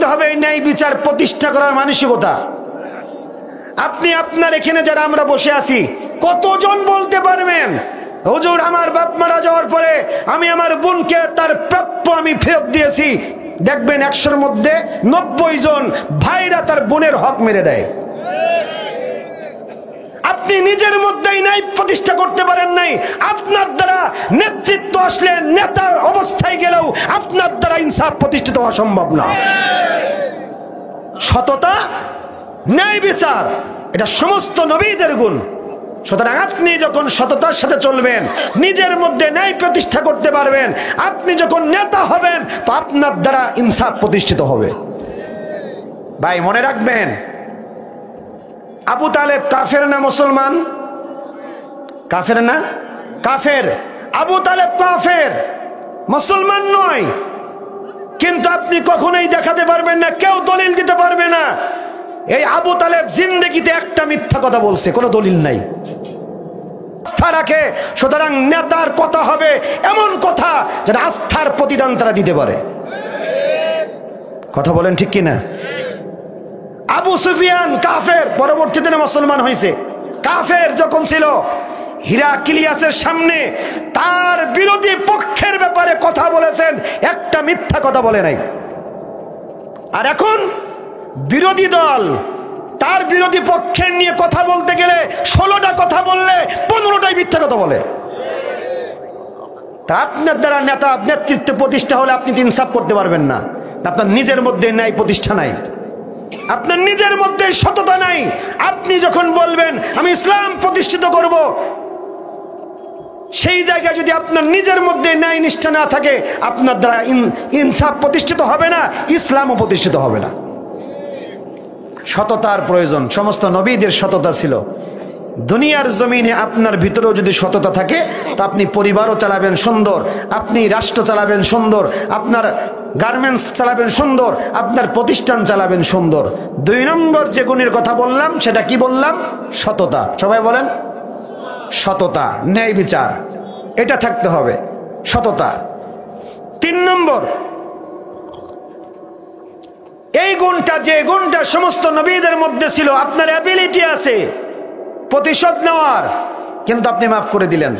থাকতে হবে এই ন্যায় বিচার প্রতিষ্ঠা করার মানসিকতা। আপনি আপনার এখানে যারা আমরা বসে আছি, কতজন বলতে পারবেন হুজুর আমার বাপ মারা যাওয়ার পরে আমি আমার বোনকে তার প্রাপ্য আমি ফেরত দিয়েছি? দেখবেন 100-র মধ্যে 90 জন ভাইরা তার বোনের হক মেরে দেয়। আপনি নিজের মধ্যেই ন্যায় প্রতিষ্ঠা করতে পারেন নাই, আপনার দ্বারা নেতৃত্ব আসলে নেতা অবস্থায় গেলেও আপনার দ্বারা ইনসাফ প্রতিষ্ঠিত হওয়া সম্ভব না। সততা, ন্যায় বিচার এটা সমস্ত নবীদের গুণ। সুতরাং আপনি যখন সততার সাথে চলবেন, নিজের মধ্যে ন্যায় প্রতিষ্ঠা করতে পারবেন, আপনি যখন নেতা হবেন তো আপনার দ্বারা ইনসাফ প্রতিষ্ঠিত হবে। ভাই মনে রাখবেন, আবু তালেব কাফের না মুসলমান? কাফের না? কাফের। আবু তালেব কাফের, মুসলমান নয়। কিন্তু আপনি কখনোই দেখাতে পারবেন না, কেউ দলিল দিতে পারবে না এই আবু তালেব জিন্দেগিতে একটা মিথ্যা কথা বলছে, কোনো দলিল নাই। আস্থা রাখে, সুতরাং নেতার কথা হবে এমন কথা যেটা আস্থার প্রতিদান তারা দিতে পারে। কথা বলেন ঠিক কিনা? আবু সুফিয়ান কাফের, পরবর্তীতে মুসলমান হয়েছে। কাফের যখন ছিল, হিরাক্লিয়াসের সামনে তার বিরোধী পক্ষের ব্যাপারে কথা বলেছেন, একটা মিথ্যা কথা বলে নাই। আর এখন বিরোধী দল তার বিরোধী পক্ষের নিয়ে কথা বলতে গেলে 16টা কথা বললে 15টাই মিথ্যা কথা বলে। তা আপনার দ্বারা নেতা নেতৃত্ব প্রতিষ্ঠা হলে আপনি ইনসাফ করতে পারবেন না। আপনার নিজের মধ্যে ন্যায় প্রতিষ্ঠা নাই, আপনার নিজের মধ্যে সততা নাই। আপনি যখন বলবেন আমি ইসলাম প্রতিষ্ঠিত করব, সেই জায়গায় যদি আপনার নিজের মধ্যে ন্যায় নিষ্ঠা না থাকে, আপনার দ্বারা ইনসাফ প্রতিষ্ঠিত হবে না, ইসলামও প্রতিষ্ঠিত হবে না। সততার প্রয়োজন। সমস্ত নবীদের সততা ছিল। দুনিয়ার জমিনে আপনার ভিতরেও যদি সততা থাকে তো আপনি পরিবারও চালাবেন সুন্দর, আপনি রাষ্ট্র চালাবেন সুন্দর, আপনার গার্মেন্টস চালাবেন সুন্দর, আপনার প্রতিষ্ঠান চালাবেন সুন্দর। 2 নম্বর যে গুণের কথা বললাম সেটা কি বললাম? সততা। সবাই বলেন সততা, ন্যায় বিচার, এটা থাকতে হবে, সততা। 3 নম্বর, এই গুণটা, যে গুণটা সমস্ত নবীদের মধ্যে ছিল, আপনার অ্যাবিলিটি আছে প্রতিশোধ নেওয়ার, কিন্তু আপনি মাফ করে দিলেন।